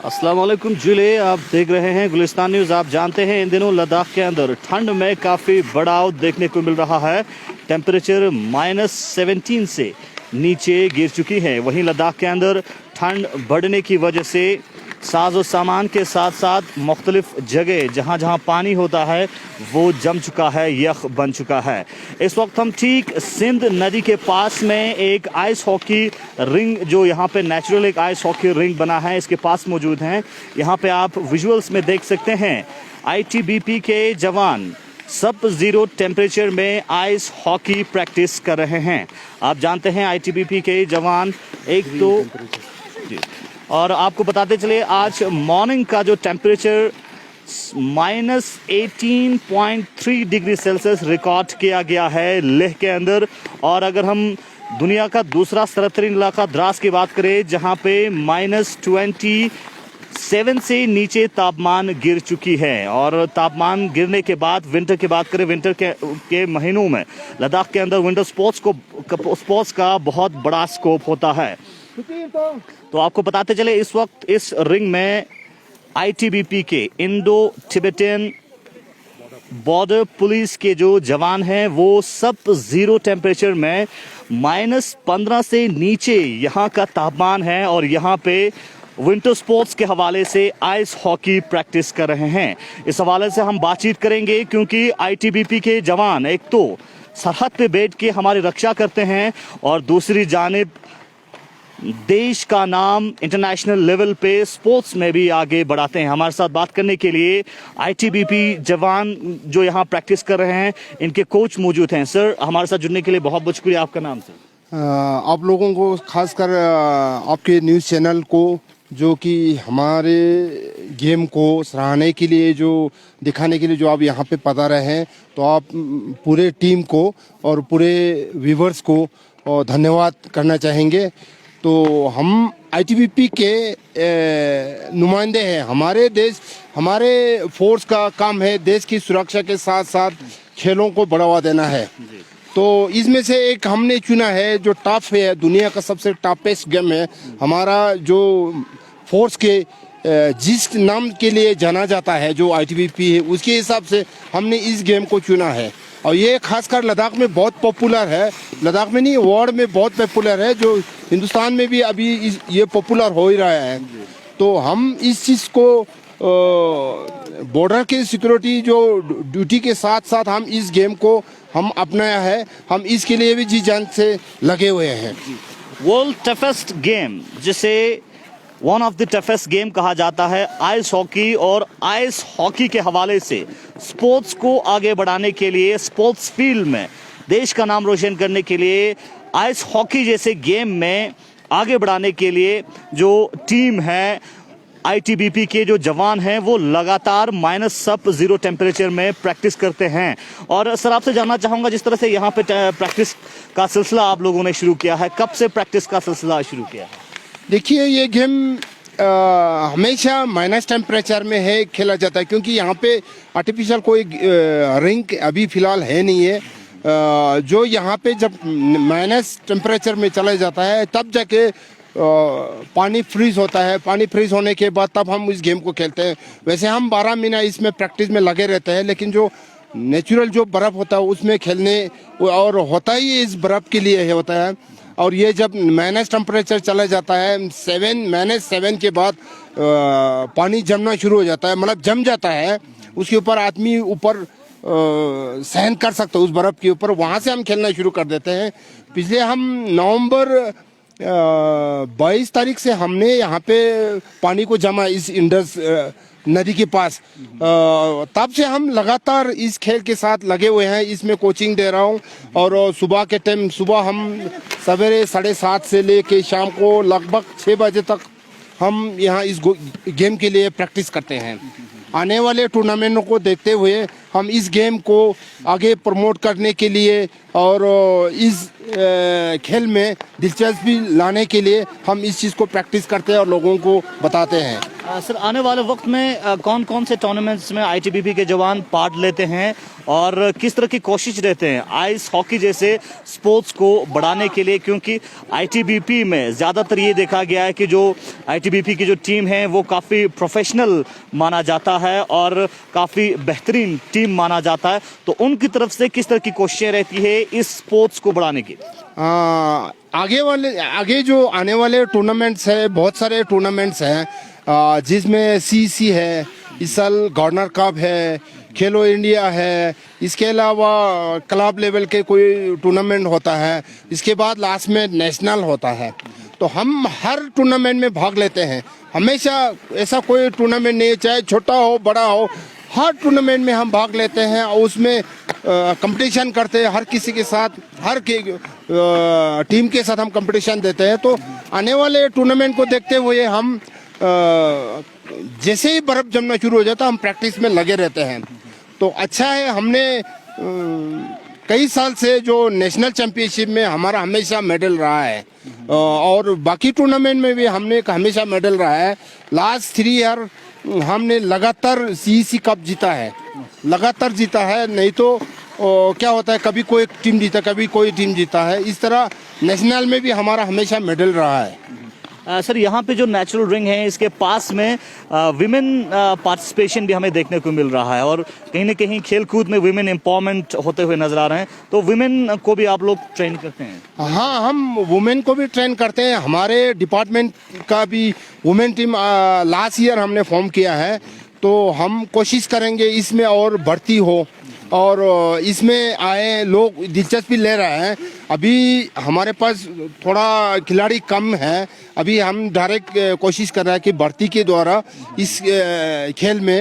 अस्सलाम वालेकुम जुले, आप देख रहे हैं गुलिस्तान न्यूज़। आप जानते हैं इन दिनों लद्दाख के अंदर ठंड में काफ़ी बढ़ाव देखने को मिल रहा है। टेम्परेचर -17 से नीचे गिर चुकी है। वहीं लद्दाख के अंदर ठंड बढ़ने की वजह से साजो सामान के साथ साथ मुख्तलिफ जगह जहाँ जहाँ पानी होता है वो जम चुका है, यख बन चुका है। इस वक्त हम ठीक सिंध नदी के पास में एक आइस हॉकी रिंग, जो यहाँ पे नेचुरल एक आइस हॉकी रिंग बना है, इसके पास मौजूद हैं। यहाँ पे आप विजुअल्स में देख सकते हैं आईटीबीपी के जवान सब जीरो टेम्परेचर में आइस हॉकी प्रैक्टिस कर रहे हैं। आप जानते हैं आईटीबीपी के जवान एक तो जी, और आपको बताते चले आज मॉर्निंग का जो टेम्परेचर -18.3 डिग्री सेल्सियस रिकॉर्ड किया गया है लेह के अंदर। और अगर हम दुनिया का दूसरा सरतरीन इलाका द्रास की बात करें, जहां पे -27 से नीचे तापमान गिर चुकी है। और तापमान गिरने के बाद विंटर की बात करें, विंटर के महीनों में लद्दाख के अंदर विंटर स्पोर्ट्स का बहुत बड़ा स्कोप होता है। तो आपको बताते चले इस वक्त इस रिंग में आईटीबीपी के इंडो तिब्बतन बॉर्डर पुलिस के जो जवान हैं वो सब जीरो टेम्परेचर में -15 से नीचे यहाँ का तापमान है। और यहाँ पे विंटर स्पोर्ट्स के हवाले से आइस हॉकी प्रैक्टिस कर रहे हैं। इस हवाले से हम बातचीत करेंगे, क्योंकि आईटीबीपी के जवान एक तो सरहद पे बैठ के हमारी रक्षा करते हैं और दूसरी जानिब देश का नाम इंटरनेशनल लेवल पे स्पोर्ट्स में भी आगे बढ़ाते हैं। हमारे साथ बात करने के लिए आईटीबीपी जवान जो यहाँ प्रैक्टिस कर रहे हैं, इनके कोच मौजूद हैं। सर, हमारे साथ जुड़ने के लिए बहुत बहुत शुक्रिया। आपका नाम सर? आप लोगों को खासकर आपके न्यूज़ चैनल को, जो कि हमारे गेम को सराहने के लिए, जो दिखाने के लिए जो आप यहाँ पे पधारे हैं, तो आप पूरे टीम को और पूरे व्यूवर्स को धन्यवाद करना चाहेंगे। तो हम आईटीबीपी के नुमाइंदे हैं। हमारे देश, हमारे फोर्स का काम है देश की सुरक्षा के साथ साथ खेलों को बढ़ावा देना है। तो इसमें से एक हमने चुना है जो टफ है, दुनिया का सबसे टफेस्ट गेम है। हमारा जो फोर्स के जिस नाम के लिए जाना जाता है, जो आईटीबीपी है, उसके हिसाब से हमने इस गेम को चुना है। और ये खासकर लद्दाख में बहुत पॉपुलर है। लद्दाख में नहीं, वर्ल्ड में बहुत पॉपुलर है, जो हिंदुस्तान में भी अभी ये पॉपुलर हो ही रहा है। तो हम इस चीज़ को बॉर्डर की सिक्योरिटी जो ड्यूटी के साथ साथ हम इस गेम को हम अपनाया है। हम इसके लिए भी जी जान से लगे हुए हैं। वर्ल्ड टफेस्ट गेम, जिसे one of the toughest game कहा जाता है, आइस हॉकी, और आइस हॉकी के हवाले से स्पोर्ट्स को आगे बढ़ाने के लिए, स्पोर्ट्स फील्ड में देश का नाम रोशन करने के लिए, आइस हॉकी जैसे गेम में आगे बढ़ाने के लिए जो टीम है आईटीबीपी के जो जवान हैं वो लगातार -0 टेम्परेचर में प्रैक्टिस करते हैं। और सर, आपसे जानना चाहूँगा, जिस तरह से यहाँ पे प्रैक्टिस का सिलसिला आप लोगों ने शुरू किया है, कब से प्रैक्टिस का सिलसिला शुरू किया है? देखिए, ये गेम हमेशा माइनस टेम्परेचर में है खेला जाता है, क्योंकि यहाँ पे आर्टिफिशियल कोई रिंग अभी फ़िलहाल है नहीं है। जो यहाँ पे जब माइनस टेम्परेचर में चला जाता है तब जाके पानी फ्रीज होता है। पानी फ्रीज होने के बाद तब हम इस गेम को खेलते हैं। वैसे हम 12 महीना इसमें प्रैक्टिस में लगे रहते हैं, लेकिन जो नेचुरल जो बर्फ़ होता है उसमें खेलने, और होता ही इस बर्फ़ के लिए होता है। और ये जब माइनस टेम्परेचर चला जाता है, -7 के बाद पानी जमना शुरू हो जाता है, मतलब जम जाता है। उसके ऊपर आदमी ऊपर सहन कर सकता है उस बर्फ़ के ऊपर। वहाँ से हम खेलना शुरू कर देते हैं। पिछले हम नवंबर 22 तारीख से हमने यहाँ पे पानी को जमा इस इंडस नदी के पास। तब से हम लगातार इस खेल के साथ लगे हुए हैं। इसमें कोचिंग दे रहा हूँ, और सुबह के टाइम, सुबह हम सवेरे 7:30 से लेके शाम को लगभग 6 बजे तक हम यहाँ इस गेम के लिए प्रैक्टिस करते हैं। आने वाले टूर्नामेंटों को देखते हुए हम इस गेम को आगे प्रमोट करने के लिए और इस खेल में दिलचस्पी लाने के लिए हम इस चीज़ को प्रैक्टिस करते हैं और लोगों को बताते हैं। सर आने वाले वक्त में कौन कौन से टूर्नामेंट्स में आईटीबीपी के जवान पार्ट लेते हैं और किस तरह की कोशिश रहते हैं आइस हॉकी जैसे स्पोर्ट्स को बढ़ाने के लिए, क्योंकि आईटीबीपी में ज़्यादातर ये देखा गया है कि जो आईटीबीपी की जो टीम है वो काफ़ी प्रोफेशनल माना जाता है और काफ़ी बेहतरीन टीम माना जाता है, तो उनकी तरफ से किस तरह की कोशिशें रहती है इस स्पोर्ट्स को बढ़ाने की? आगे जो आने वाले टूर्नामेंट्स है, बहुत सारे टूर्नामेंट्स हैं जिसमें सीसी है, इस साल गवर्नर कप है, खेलो इंडिया है, इसके अलावा क्लब लेवल के कोई टूर्नामेंट होता है, इसके बाद लास्ट में नेशनल होता है। तो हम हर टूर्नामेंट में भाग लेते हैं। हमेशा ऐसा कोई टूर्नामेंट नहीं है, चाहे छोटा हो बड़ा हो, हर टूर्नामेंट में हम भाग लेते हैं और उसमें कंपटीशन करते हैं हर किसी के साथ, हर टीम के साथ हम कंपटीशन देते हैं। तो आने वाले टूर्नामेंट को देखते हुए हम जैसे ही बर्फ जमना शुरू हो जाता है हम प्रैक्टिस में लगे रहते हैं। तो अच्छा है, हमने कई साल से जो नेशनल चैंपियनशिप में हमारा हमेशा मेडल रहा है और बाकी टूर्नामेंट में भी हमने हमेशा मेडल रहा है। लास्ट 3 ईयर हमने लगातार सीईसी कप जीता है, लगातार जीता है। नहीं तो क्या होता है, कभी कोई टीम जीता, कभी कोई टीम जीता है। इस तरह नेशनल में भी हमारा हमेशा मेडल रहा है। सर यहाँ पे जो नेचुरल रिंग है इसके पास में विमेन पार्टिसिपेशन भी हमें देखने को मिल रहा है और कहीं ना कहीं खेल कूद में विमेन एम्पावरमेंट होते हुए नजर आ रहे हैं, तो विमेन को भी आप लोग ट्रेन करते हैं? हाँ, हम वुमेन को भी ट्रेन करते हैं। हमारे डिपार्टमेंट का भी वुमेन टीम लास्ट ईयर हमने फॉर्म किया है, तो हम कोशिश करेंगे इसमें और बढ़ती हो और इसमें आए लोग दिलचस्पी ले रहे हैं। अभी हमारे पास थोड़ा खिलाड़ी कम है, अभी हम डायरेक्ट कोशिश कर रहे हैं कि भर्ती के द्वारा इस खेल में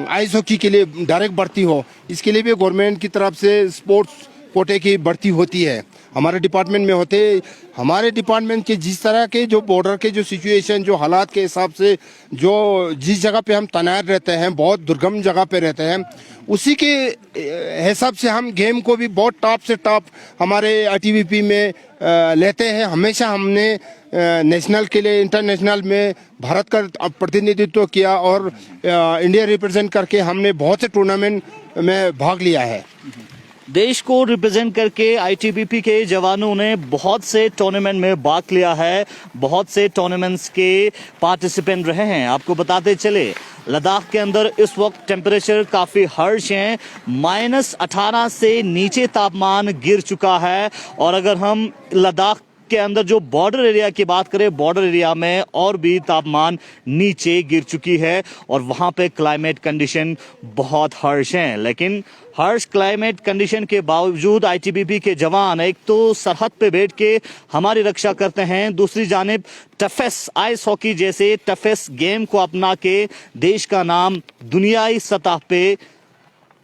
आइस हॉकी के लिए डायरेक्ट भर्ती हो। इसके लिए भी गवर्नमेंट की तरफ से स्पोर्ट्स कोटे की भर्ती होती है, हमारे डिपार्टमेंट में होते। हमारे डिपार्टमेंट के जिस तरह के जो बॉर्डर के जो सिचुएशन, जो हालात के हिसाब से जो जिस जगह पे हम तैनात रहते हैं, बहुत दुर्गम जगह पे रहते हैं, उसी के हिसाब से हम गेम को भी बहुत टॉप से टॉप हमारे आईटीबीपी में लेते हैं। हमेशा हमने नेशनल के लिए, इंटरनेशनल में भारत का प्रतिनिधित्व किया और इंडिया रिप्रेजेंट करके हमने बहुत से टूर्नामेंट में भाग लिया है। देश को रिप्रेजेंट करके आईटीबीपी के जवानों ने बहुत से टूर्नामेंट में भाग लिया है, बहुत से टूर्नामेंट्स के पार्टिसिपेंट रहे हैं। आपको बताते चले लद्दाख के अंदर इस वक्त टेम्परेचर काफ़ी हर्ष है, -18 से नीचे तापमान गिर चुका है। और अगर हम लद्दाख के अंदर जो बॉर्डर एरिया की बात करें, बॉर्डर एरिया में और भी तापमान नीचे गिर चुकी है और वहां पे क्लाइमेट कंडीशन बहुत हर्ष हैं। लेकिन हर्ष क्लाइमेट कंडीशन के बावजूद आईटीबीपी के जवान एक तो सरहद पे बैठ के हमारी रक्षा करते हैं, दूसरी जानिब टफेस्ट आइस हॉकी जैसे टफेस्ट गेम को अपना के देश का नाम दुनियाई सतह पे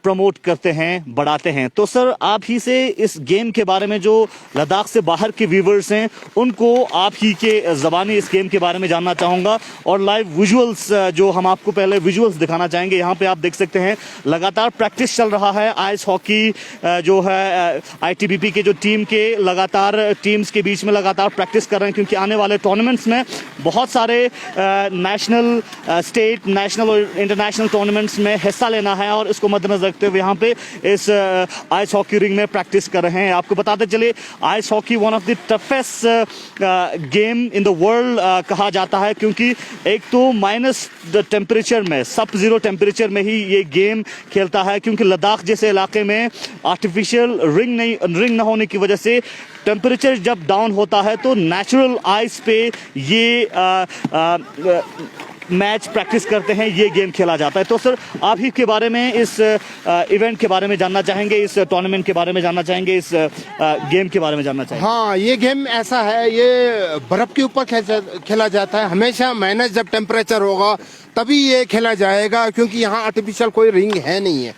प्रमोट करते हैं, बढ़ाते हैं। तो सर आप ही से इस गेम के बारे में, जो लद्दाख से बाहर के व्यूवर्स हैं उनको आप ही के ज़बानी इस गेम के बारे में जानना चाहूँगा और लाइव विजुअल्स जो हम आपको पहले विजुअल्स दिखाना चाहेंगे। यहाँ पे आप देख सकते हैं लगातार प्रैक्टिस चल रहा है आइस हॉकी जो है आईटीबीपी के जो टीम के लगातार टीम्स के बीच में लगातार प्रैक्टिस कर रहे हैं, क्योंकि आने वाले टूर्नामेंट्स में बहुत सारे नेशनल, स्टेट, नेशनल और इंटरनेशनल टूर्नामेंट्स में हिस्सा लेना है और इसको मद्देनजर रखते हुए यहाँ पे इस आइस हॉकी रिंग में प्रैक्टिस कर रहे हैं। आपको बताते चले ice hockey one of the toughest game in the world कहा जाता है, क्योंकि एक तो माइनस टेम्परेचर में, सब जीरो टेम्परेचर में ही ये गेम खेलता है, क्योंकि लद्दाख जैसे इलाके में आर्टिफिशियल रिंग न होने की वजह से टेम्परेचर जब डाउन होता है तो नेचुरल आइस पे ये मैच प्रैक्टिस करते हैं, ये गेम खेला जाता है। तो सर आप ही के बारे में, इस इवेंट के बारे में जानना चाहेंगे, इस टूर्नामेंट के बारे में जानना चाहेंगे, इस गेम के बारे में जानना चाहेंगे? हाँ, ये गेम ऐसा है, ये बर्फ के ऊपर खेला जाता है। हमेशा माइनस जब टेम्परेचर होगा तभी ये खेला जाएगा, क्योंकि यहाँ आर्टिफिशियल कोई रिंग है नहीं है।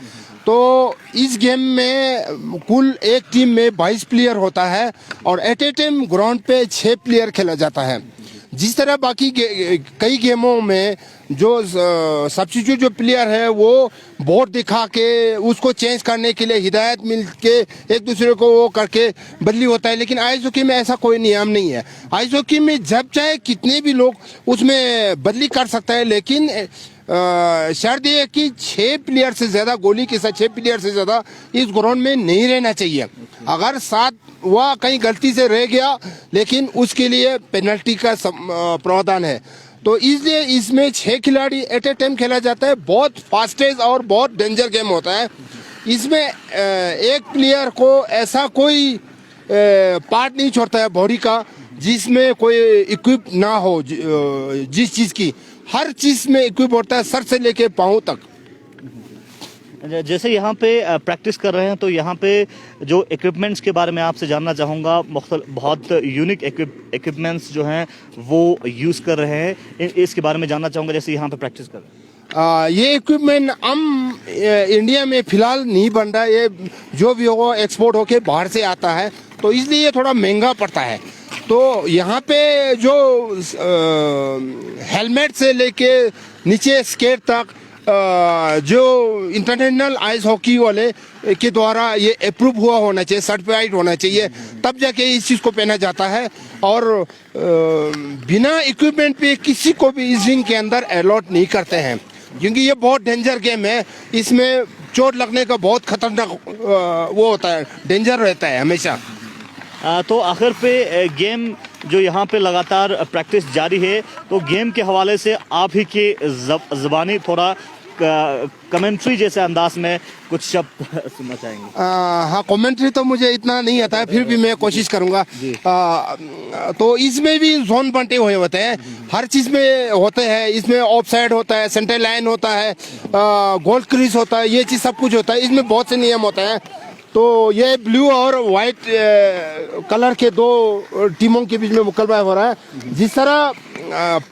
तो इस गेम में कुल एक टीम में 22 प्लेयर होता है और एट ए टाइम ग्राउंड पे 6 प्लेयर खेला जाता है। जिस तरह बाकी कई गेमों में जो सब्स्टिट्यूट जो प्लेयर है वो बोर्ड दिखा के उसको चेंज करने के लिए हिदायत मिल के एक दूसरे को वो करके बदली होता है, लेकिन आइस हॉकी में ऐसा कोई नियम नहीं है। आइस हॉकी में जब चाहे कितने भी लोग उसमें बदली कर सकता है, लेकिन शर्त ये है कि 6 प्लेयर से ज़्यादा, गोली के साथ 6 प्लेयर से ज़्यादा इस ग्राउंड में नहीं रहना चाहिए। अगर 7 वह कहीं गलती से रह गया, लेकिन उसके लिए पेनल्टी का प्रावधान है। तो इसलिए इसमें 6 खिलाड़ी एट ए टाइम खेला जाता है। बहुत फास्टेज और बहुत डेंजर गेम होता है। इसमें एक प्लेयर को ऐसा कोई पार्ट नहीं छोड़ता है बॉडी का जिसमें कोई इक्विप ना हो। जिस चीज़ की हर चीज़ में इक्विप होता है, सर से लेके पाँव तक। जैसे यहाँ पे प्रैक्टिस कर रहे हैं तो यहाँ पे जो इक्विपमेंट्स के बारे में आपसे जानना चाहूँगा। बहुत यूनिक इक्विपमेंट्स जो हैं वो यूज़ कर रहे हैं, इसके बारे में जानना चाहूँगा। जैसे यहाँ पे प्रैक्टिस कर रहे हैं, ये इक्विपमेंट हम इंडिया में फ़िलहाल नहीं बन रहा है। ये जो भी हो एक्सपोर्ट होके बाहर से आता है, तो इसलिए ये थोड़ा महंगा पड़ता है। तो यहाँ पे जो हेलमेट से लेके नीचे स्केट तक जो इंटरनेशनल आइस हॉकी वाले के द्वारा ये अप्रूव हुआ होना चाहिए, सर्टिफाइड होना चाहिए, तब जाके इस चीज़ को पहना जाता है। और बिना इक्विपमेंट पे किसी को भी इस रिंग के अंदर अलॉट नहीं करते हैं, क्योंकि ये बहुत डेंजर गेम है। इसमें चोट लगने का बहुत खतरनाक वो होता है, डेंजर रहता है हमेशा। तो आखिर पे गेम जो यहाँ पे लगातार प्रैक्टिस जारी है, तो गेम के हवाले से आप ही के ज़बानी थोड़ा कमेंट्री जैसे अंदाज में कुछ शब्द सुनना चाहेंगे? हाँ, कमेंट्री तो मुझे इतना नहीं आता है, फिर भी मैं कोशिश करूँगा। तो इसमें भी जोन बंटे हुए होते हैं, हर चीज़ में होते हैं। इसमें ऑफ साइड होता है, सेंटर लाइन होता है, गोल क्रीज होता है, ये चीज़ सब कुछ होता है। इसमें बहुत से नियम होते हैं। तो ये ब्लू और वाइट कलर के 2 टीमों के बीच में मुकाबला हो रहा है। जिस तरह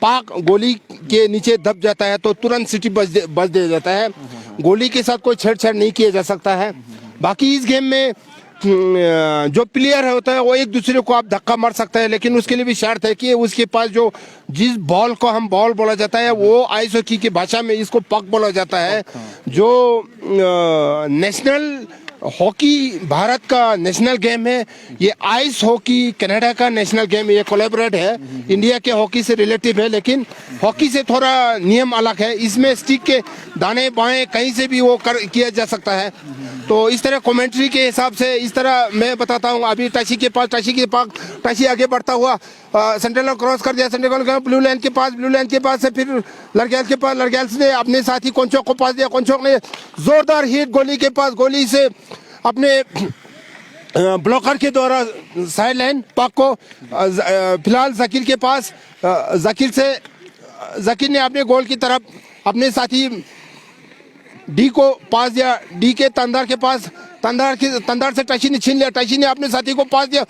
पाक गोली के नीचे दब जाता है तो तुरंत सिटी बच दे जाता है। गोली के साथ कोई छेड़छाड़ नहीं किया जा सकता है। बाकी इस गेम में जो प्लेयर होता है वो एक दूसरे को आप धक्का मार सकता है, लेकिन उसके लिए भी शर्त है कि उसके पास जो जिस बॉल को हम बॉल बोला जाता है वो आइस हॉकी की भाषा में इसको पक बोला जाता है। जो नेशनल हॉकी भारत का नेशनल गेम है, ये आइस हॉकी कनाडा का नेशनल गेम है। ये कोलैबोरेट है, इंडिया के हॉकी से रिलेटिव है, लेकिन हॉकी से थोड़ा नियम अलग है। इसमें स्टिक के दाने बाएं कहीं से भी वो किया जा सकता है। तो इस तरह कमेंट्री के हिसाब से इस तरह मैं बताता हूँ। अभी टाशी आगे बढ़ता हुआ सेंट्रल लाइन क्रॉस कर दिया। सेंट्रल लाइन ब्लू लाइन के पास से फिर लड़गैल के पास, लड़गैल ने अपने साथी कोंचोक को पास दिया। कोंचोक ने जोरदार हिट गोली के पास, गोली से अपने ब्लॉकर के द्वारा साइड लाइन पाक को फिलहाल जकीर के पास, जकीर ने अपने गोल की तरफ अपने साथी डी को पास दिया। डी के तंदार के पास, तंदार से टाशी ने छीन लिया। टाशी ने अपने साथी को पास दिया।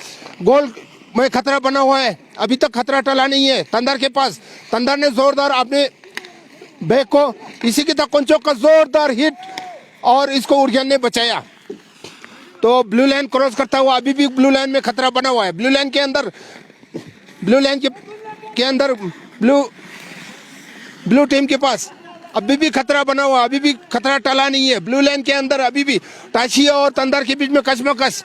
गोल में खतरा बना हुआ है, अभी तक खतरा टला नहीं है तंदार के पास। तंदार ने जोरदार अपने बैक को, इसी के तक कोंचोक का जोरदार हिट और इसको उर्गेन ने बचाया। तो ब्लू लाइन क्रॉस करता हुआ अभी भी ब्लू लाइन में खतरा बना हुआ है। ब्लू लाइन के अंदर ब्लू टीम के पास अभी भी खतरा बना हुआ, अभी भी खतरा टला नहीं है। ब्लू लाइन के अंदर अभी भी टाशी और तंदार के बीच में कशमकश।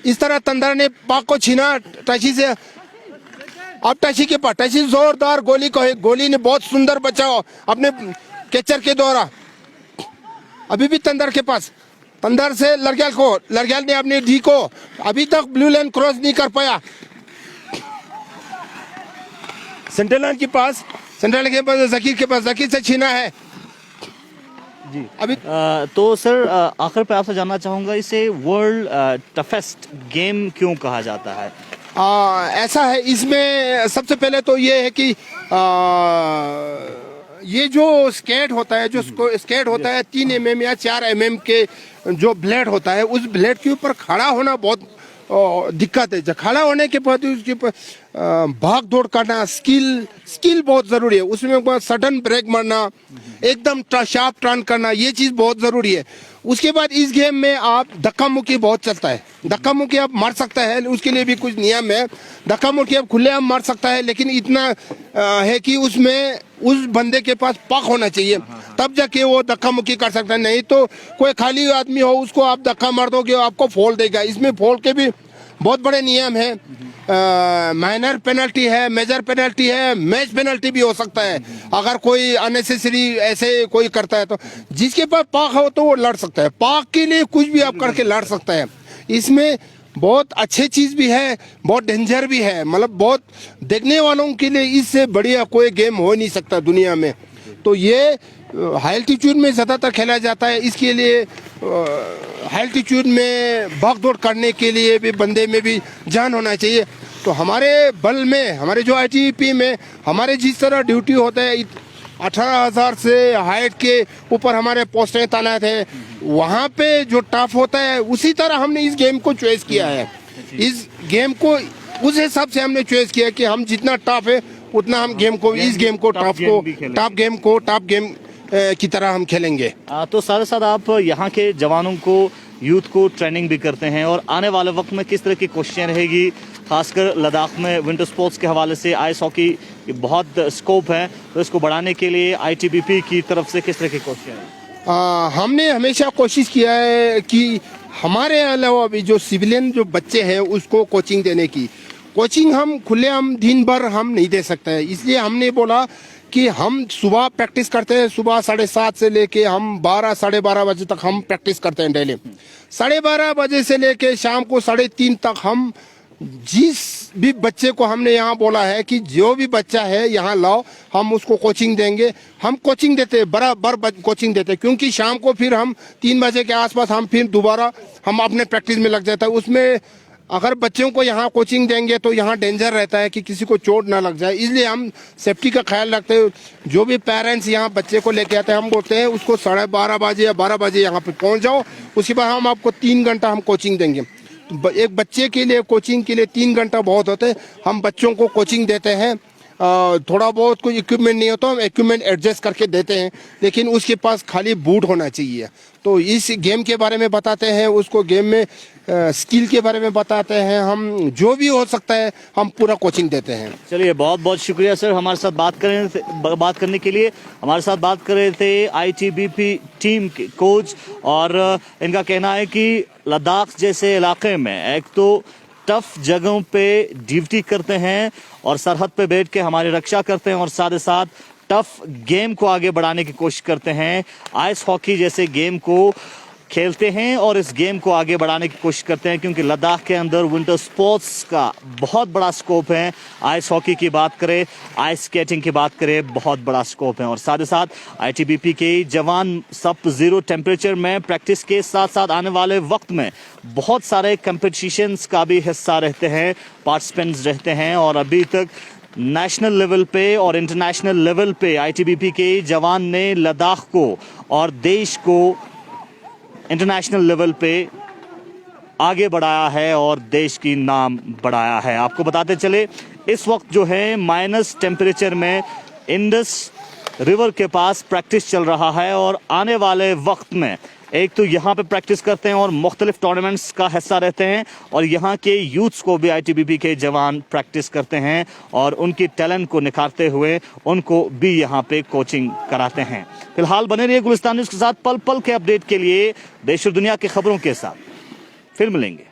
इस तरह तंदार ने पाक को छीना टाशी से। अब टाशी के पास, टाशी जोरदार गोली को है, गोली ने बहुत सुंदर बचाव अपने कैचर के द्वारा। अभी भी तंदार के पास, तंदार से लड़गैल ने अपने डी को अभी तक ब्लू लाइन क्रॉस नहीं कर पाया। सेंट्रल लाइन के पास जकीर के पास, जकीर से छीना है जी अभी। तो सर आखिर पे आपसे जानना चाहूँगा, इसे वर्ल्ड टफेस्ट गेम क्यों कहा जाता है? ऐसा है, इसमें सबसे पहले तो ये है कि ये जो स्केट होता है, स्केट होता है 3 mm या 4 mm के जो ब्लेड होता है, उस ब्लेड के ऊपर खड़ा होना बहुत दिक्कत है। खड़ा होने के बाद उसके भाग दौड़ करना, स्किल बहुत ज़रूरी है। उसमें सडन ब्रेक मारना, एकदम शार्प टर्न करना, ये चीज़ बहुत ज़रूरी है। उसके बाद इस गेम में आप धक्का मुक्की बहुत चलता है। धक्का मुक्की आप मार सकता है, उसके लिए भी कुछ नियम है। धक्का मुक्की आप खुलेआम मार सकता है, लेकिन इतना है कि उसमें उस बंदे के पास पक होना चाहिए, तब जाके वो धक्का मुक्की कर सकता है। नहीं तो कोई खाली आदमी हो, उसको आप धक्का मार दोगे, आपको फोल देगा। इसमें फोल के भी बहुत बड़े नियम है। माइनर पेनल्टी है, मेजर पेनल्टी है, मैच पेनल्टी भी हो सकता है अगर कोई अननेसेसरी ऐसे कोई करता है। तो जिसके पास पाक हो तो वो लड़ सकता है। पाक के लिए कुछ भी आप करके लड़ सकता है। इसमें बहुत अच्छी चीज़ भी है, बहुत डेंजर भी है। मतलब बहुत देखने वालों के लिए इससे बढ़िया कोई गेम हो नहीं सकता दुनिया में। तो ये हाई एल्टीट्यूड में ज़्यादातर खेला जाता है। इसके लिए हाई एल्टीट्यूड में भाग दौड़ करने के लिए भी बंदे में भी जान होना चाहिए। तो हमारे बल में, हमारे जो आईटीबीपी में हमारे जिस तरह ड्यूटी होता है, 18,000 से हाइट के ऊपर हमारे पोस्टें तैनात है, वहाँ पे जो टफ होता है उसी तरह हमने इस गेम को चॉइस किया है। इस गेम को उस हिसाब से हमने चॉइस किया कि हम जितना टफ है उतना हम गेम को, इस गेम को टफ गेम की तरह हम खेलेंगे। तो साथ साथ आप यहाँ के जवानों को, यूथ को ट्रेनिंग भी करते हैं, और आने वाले वक्त में किस तरह की कोशिशें रहेगी, खासकर लद्दाख में विंटर स्पोर्ट्स के हवाले से आइस हॉकी की बहुत स्कोप है, तो इसको बढ़ाने के लिए आईटीबीपी की तरफ से किस तरह की कोशिशें हैं? हमने हमेशा कोशिश किया है कि हमारे अलावा भी जो सिविलियन जो बच्चे हैं उसको कोचिंग देने की। कोचिंग हम खुलेआम दिन भर हम नहीं दे सकते हैं, इसलिए हमने बोला कि हम सुबह प्रैक्टिस करते हैं। सुबह 7:30 से लेके हम 12 साढ़े 12 बजे तक हम प्रैक्टिस करते हैं डेली। 12:30 बजे से लेके शाम को 3:30 तक हम जिस भी बच्चे को हमने यहाँ बोला है कि जो भी बच्चा है यहाँ लाओ, हम उसको कोचिंग देंगे। हम कोचिंग देते हैं, बराबर कोचिंग देते हैं, क्योंकि शाम को फिर हम 3 बजे के आसपास हम फिर दोबारा हम अपने प्रैक्टिस में लग जाता है। उसमें अगर बच्चों को यहाँ कोचिंग देंगे तो यहाँ डेंजर रहता है कि किसी को चोट ना लग जाए, इसलिए हम सेफ्टी का ख्याल रखते हैं। जो भी पेरेंट्स यहाँ बच्चे को लेके आते हैं, हम बोलते हैं उसको 12:30 बजे या 12 बजे यहाँ पे पहुँच जाओ, उसके बाद हम आपको 3 घंटा हम कोचिंग देंगे। एक बच्चे के लिए कोचिंग के लिए 3 घंटा बहुत होते हैं। हम बच्चों को कोचिंग देते हैं। थोड़ा बहुत कोई इक्विपमेंट नहीं होता, हम इक्विपमेंट एडजस्ट करके देते हैं, लेकिन उसके पास खाली बूट होना चाहिए। तो इस गेम के बारे में बताते हैं उसको, गेम में स्किल के बारे में बताते हैं। हम जो भी हो सकता है हम पूरा कोचिंग देते हैं। चलिए, बहुत बहुत शुक्रिया सर हमारे साथ बात करने के लिए। हमारे साथ बात कर रहे थे आईटीबीपी टीम के कोच, और इनका कहना है कि लद्दाख जैसे इलाके में एक तो टफ जगहों पे ड्यूटी करते हैं और सरहद पे बैठ के हमारी रक्षा करते हैं, और साथ ही साथ टफ गेम को आगे बढ़ाने की कोशिश करते हैं। आइस हॉकी जैसे गेम को खेलते हैं और इस गेम को आगे बढ़ाने की कोशिश करते हैं, क्योंकि लद्दाख के अंदर विंटर स्पोर्ट्स का बहुत बड़ा स्कोप है। आइस हॉकी की बात करें, आइस स्केटिंग की बात करें, बहुत बड़ा स्कोप है। और साथ ही साथ आईटीबीपी के जवान सब जीरो टेम्परेचर में प्रैक्टिस के साथ साथ आने वाले वक्त में बहुत सारे कंपटीशंस का भी हिस्सा रहते हैं, पार्टिसिपेंट्स रहते हैं। और अभी तक नेशनल लेवल पे और इंटरनेशनल लेवल पे आईटीबीपी के जवान ने लद्दाख को और देश को इंटरनेशनल लेवल पे आगे बढ़ाया है और देश की नाम बढ़ाया है। आपको बताते चले, इस वक्त जो है माइनस टेम्परेचर में इंडस रिवर के पास प्रैक्टिस चल रहा है, और आने वाले वक्त में एक तो यहाँ पे प्रैक्टिस करते हैं और मुख्तलिफ टूर्नामेंट्स का हिस्सा रहते हैं, और यहाँ के यूथ्स को भी आईटीबीपी के जवान प्रैक्टिस करते हैं और उनकी टैलेंट को निखारते हुए उनको भी यहाँ पे कोचिंग कराते हैं। फिलहाल बने रहिए गुलिस्तान न्यूज़ के साथ। पल पल के अपडेट के लिए देश और दुनिया की खबरों के साथ फिर मिलेंगे।